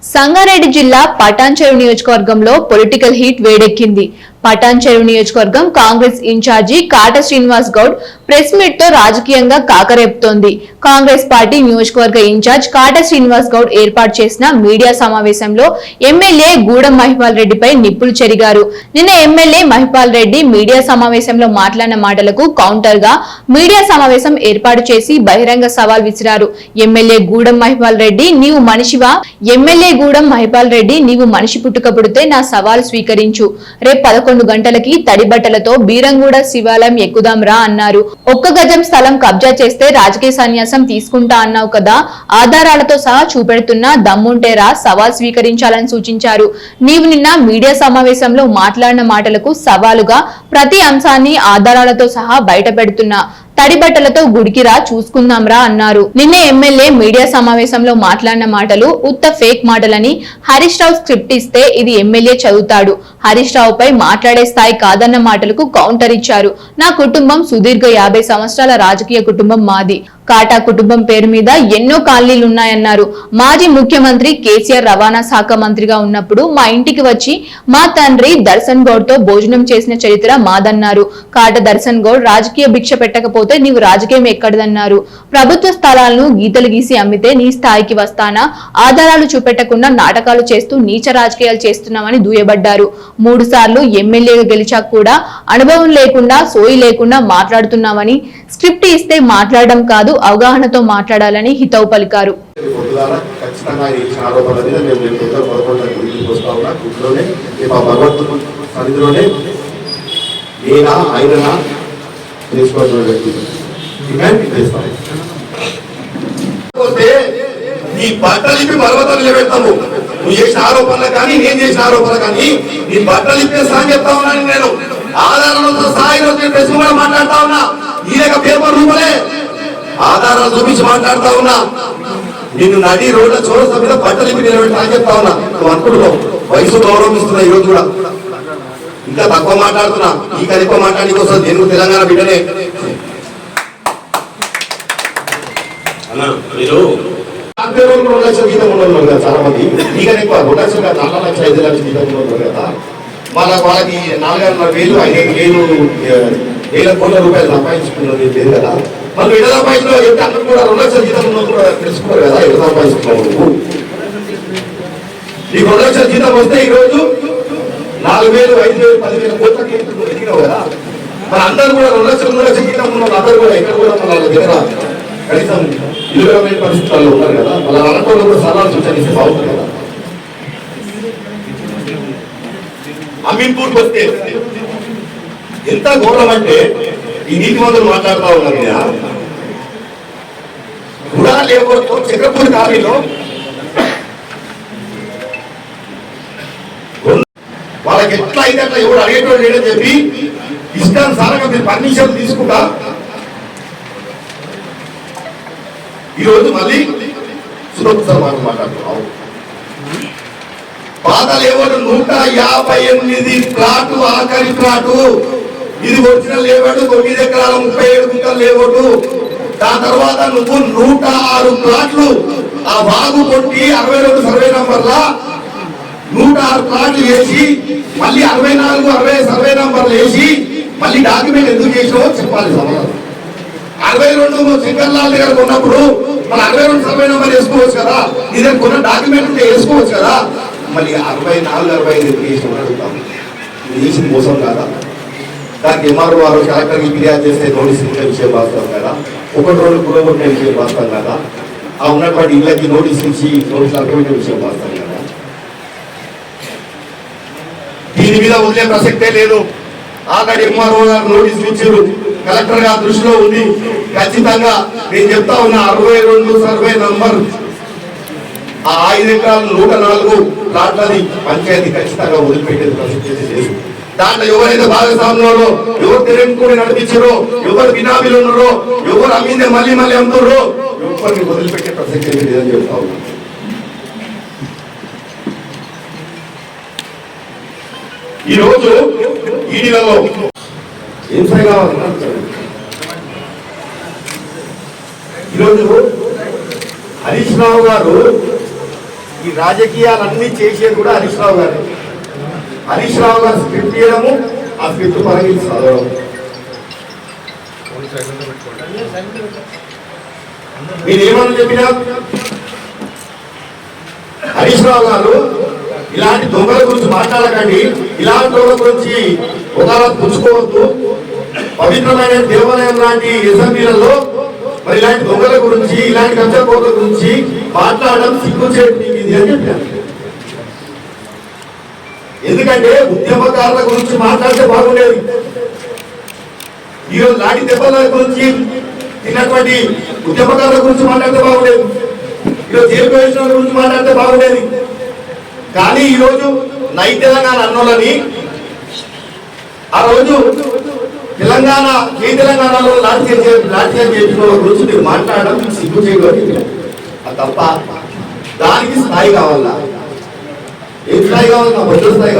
సంగారెడ్డి జిల్లా పటాన్చెరు నియోజకవర్గంలో political heat వేడెక్కింది. పటాన్చెరు నియోజకవర్గం Congress incharge Kata Srinivas Goud press meet తో రాజకీయంగా కాకరేపుతోంది. కాంగ్రెస్ పార్టీ నియోజకవర్గ ఇన్ఛార్జ్ కాట శ్రీనివాస్ గౌడ్ ఏర్పాటు చేసిన మీడియా సమావేశంలో ఎమ్మెల్యే గూడెం మహిపాల్ రెడ్డిపై నిప్పులు చెరిగారు. నిన్న ఎమ్మెల్యే మహిపాల్ రెడ్డి మీడియా సమావేశంలో మాట్లాడిన మాటలకు కౌంటర్ గా మీడియా సమావేశం ఏర్పాటు చేసి బహిరంగ సవాల్ విసిరారు. ఎమ్మెల్యే గూడెం మహిపాల్ రెడ్డి, నీవు మనిషివా? ఎమ్మెల్యే గూడెం మహిపాల్ రెడ్డి, నీవు మనిషి పుట్టుక పుడితే నా సవాల్ స్వీకరించు. రేపు 11 గంటలకి తడి బట్టలతో బీరంగూడ శివాలయం ఎక్కుదాం రా అన్నారు. ఒక్క గజం స్థలం కబ్జా చేస్తే రాజకీయ సన్యాసం తీసుకుంటా అన్నావు కదా, ఆధారాలతో సహా చూపెడుతున్నా, దమ్ముంటేరా సవాల్ స్వీకరించాలని సూచించారు. నీవు నిన్న మీడియా సమావేశంలో మాట్లాడిన మాటలకు సవాలుగా ప్రతి అంశాన్ని ఆధారాలతో సహా బయట పెడుతున్నా, తడి బట్టలతో గుడికిరా చూసుకుందాంరా అన్నారు. నిన్న ఎమ్మెల్యే మీడియా సమావేశంలో మాట్లాడిన మాటలు ఉత్త ఫేక్ మాటలని, హరీష్ రావు స్క్రిప్ట్ ఇస్తే ఇది ఎమ్మెల్యే చదువుతాడు, హరీష్ రావుపై మాట్లాడే స్థాయి కాదన్న మాటలకు కౌంటర్ ఇచ్చారు. నా కుటుంబం సుదీర్ఘ 50 సంవత్సరాల రాజకీయ కుటుంబం మాది. కాటా కుటుంబం పేరు మీద ఎన్నో కాలనీలున్నాయన్నారు. మాజీ ముఖ్యమంత్రి కేసీఆర్ రవాణా శాఖ మంత్రిగా ఉన్నప్పుడు మా ఇంటికి వచ్చి మా తండ్రి దర్శన్ గౌడ్ తో భోజనం చేసిన చరిత్ర మాదన్నారు. కాట దర్శన్ గౌడ్ రాజకీయ భిక్ష పెట్టకపోతే నీవు రాజకీయం ఎక్కడదన్నారు. ప్రభుత్వ స్థలాలను గీతలు గీసి అమ్మితే నీ స్థాయికి వస్తానా? ఆధారాలు చూపెట్టకుండా నాటకాలు చేస్తూ నీచ రాజకీయాలు చేస్తున్నామని దుయ్యబడ్డారు. 3 సార్లు ఎమ్మెల్యేగా గెలిచాక కూడా అనుభవం లేకుండా, సోయి లేకుండా మాట్లాడుతున్నామని, స్క్రిప్ట్ ఇస్తే మాట్లాడడం కాదు, అవగాహనతో మాట్లాడాలని హితవు పలికారు. నీ బట్టలిపి పర్వతాలు నిలబెడతాము. నువ్వు చేసిన ఆరోపణలు కానీ, నేను చేసిన ఆరోపణలు కానీ, నీ బట్టలిప్పే సాయం చెప్తా ఉన్నాను. నేను ఆధారాలతో సాయం కూడా మాట్లాడుతా ఉన్నా. ఈ యొక్క పేపర్ రూపలే ఆధారాలు చూపించి మాట్లాడుతా ఉన్నా. నిన్ను నడి రోడ్ల చోరస మీద బట్టలిప్పి నిలబెడతా అని చెప్తా ఉన్నా. నువ్వు అనుకుంటున్నావు వయసు గౌరవిస్తున్నా. ఈరోజు కూడా ఇంకా తక్కువ మాట్లాడుతున్నా. ఇంకా ఎక్కువ మాట్లాడి కోసం నేను తెలంగాణ బిడ్డనే. అన్నా మీరు 2 లక్షల జీతం ఉండదు కదా చాలా మంది. ఇంకా ఎక్కువ 2 లక్షలు కాదు, 4 లక్షలు 5 లక్షల జీతం ఉండదు కదా. వాళ్ళకి 4,500,000 5,000 కోట్ల రూపాయలు సంపాదించుకున్నది లేదు కదా. మనం ఎడ సంపాదించిన చెప్తే అందరూ కూడా 2 లక్షల జీతం ఉన్నది కూడా తెలుసుకోరు కదా. ఎడ సంపాదించుకున్నావు నువ్వు? నీకు 2 లక్షల జీతం వస్తే ఈరోజు 4,000, 5,000, 10,000 కోట్లకి ఎదిగినావు కదా. మన అందరూ కూడా 2 లక్షల జీతం ఉన్న అందరూ కూడా ఎక్కడ కూడా మన దగ్గర కనీసం ఇల్లుమైన పరిస్థితుల్లో ఉన్నారు కదా. వాళ్ళ అనుకోవడం కూడా సలహాలు సూచనిస్తే బాగుంటుంది కదా. అమీన్పూర్కి వస్తే ఎంత ఘోరం అంటే ఈ నీతి మంత్రులు మాట్లాడుతూ ఉన్నారు. కూడా లేకపోతే చక్రపూడి కాలనీలో వాళ్ళకి ఎట్లా అయితే అట్లా ఎవరు అడిగేటోడు లేడని చెప్పి ఇష్టానుసారంగా మీరు పర్మిషన్ తీసుకుంటా ఈరోజు మళ్ళీ సురక్ష మాట్లాడుతున్నావు. పాతలు ఎవరు 158 ప్లాటు, ఆఖరి ప్లాటు. ఇది ఒరిజినల్ లేవాడు 9 ఎకరాల 37 గుంటలు లేవడు. దాని తర్వాత నువ్వు 106 ప్లాట్లు ఆ బాగు కొట్టి 62 సర్వే నంబర్ల 106 ప్లాట్లు వేసి మళ్ళీ 64, 60 సర్వే నంబర్లు వేసి మళ్ళీ డాక్యుమెంట్ ఎందుకు చేసావో చెప్పాలి సమాధానం. 62 శంకర్లాల్ దగ్గర ఉన్నప్పుడు మన 62 సర్వే నంబర్ వేసుకోవచ్చు కదా. నీ దగ్గర కొన్న డాక్యుమెంట్ ఉంటే వేసుకోవచ్చు కదా. మళ్ళీ 64, 65 వేసి అడుగుతాం. వేసిన మోసం కాదా? దానికి ఎంఆర్ఓ వారు కలెక్టర్కి ఫిర్యాదు చేస్తే నోటీస్ ఇచ్చే విషయం వాస్తవం కదా. 1-2 పురోగొట్టే విషయం వాస్తవం కదా. ఆ ఉన్నటువంటి ఇళ్ళకి నోటీస్ ఇచ్చి నోటీసులు అర్థమైన విషయం వాస్తవం కదా. దీని మీద వదిలే ప్రసక్తే లేదు. ఆల్రెడీ ఎంఆర్ఓ గారు నోటీసులు ఇచ్చారు. కలెక్టర్ గారి దృష్టిలో ఉంది. ఖచ్చితంగా నేను చెప్తా ఉన్నా 62 సర్వే నంబర్ ఆ 5 ఎకరాలు 104 ప్లాట్లని పంచాయతీ ఖచ్చితంగా వదిలిపెట్టేది ప్రసక్తి లేదు. దాంట్లో ఎవరైతే భాగస్వామ్యంలో ఎవరు తెరంపుకొని నడిపించారో, ఎవరు బినామీలు ఉన్నారో, ఎవరు అమ్మిందే మళ్ళీ మళ్ళీ అమ్ముతారో ఎవరిని వదిలిపెట్టే ప్రసక్తి లేదని చెప్తా ఉన్నా. ఈరోజు ఈడీలలో ఏం కావాలి? ఈరోజు హరీష్ రావు గారు ఈ రాజకీయాలన్నీ చేసేది కూడా హరీష్ రావు గారు. హరీష్ రావు గారు స్క్రిప్ట్ చేయడము, ఆ స్క్రిప్ట్ పరంగా చదవడం. మీరు ఏమని చెప్పినా హరీష్ రావు గారు ఇలాంటి దొంగల గురించి మాట్లాడకండి, ఇలాంటి దొంగల గురించి ఒకవేళ పుచ్చుకోవద్దు, పవిత్రమైన దేవాలయం లాంటి అసెంబ్లీలలో మరి ఇలాంటి దొంగల గురించి ఇలాంటి కబ్జాకోర్ల గురించి మాట్లాడడం సిగ్గుచేటు ఇది అని చెప్పారు. ఎందుకంటే ఉద్యమకారుల గురించి మాట్లాడితే బాగుండేది. ఈరోజు లాంటి దెబ్బల గురించి తిన్నటువంటి ఉద్యమకారుల గురించి మాట్లాడితే బాగుండేది. ఈరోజు జైలు వేసిన గురించి మాట్లాడితే బాగుండేది. కానీ ఈరోజు నై తెలంగాణ అన్నోళ్ళని ఆ రోజు తెలంగాణ ఏ తెలంగాణలో లాఠీ చేసిన గురించి మీరు మాట్లాడడం సిగ్గు చేయడం తప్ప. దానికి స్థాయి కావాలా? ఏ స్థాయి కావాలి? నా బొద్దు స్థాయి కావాలి.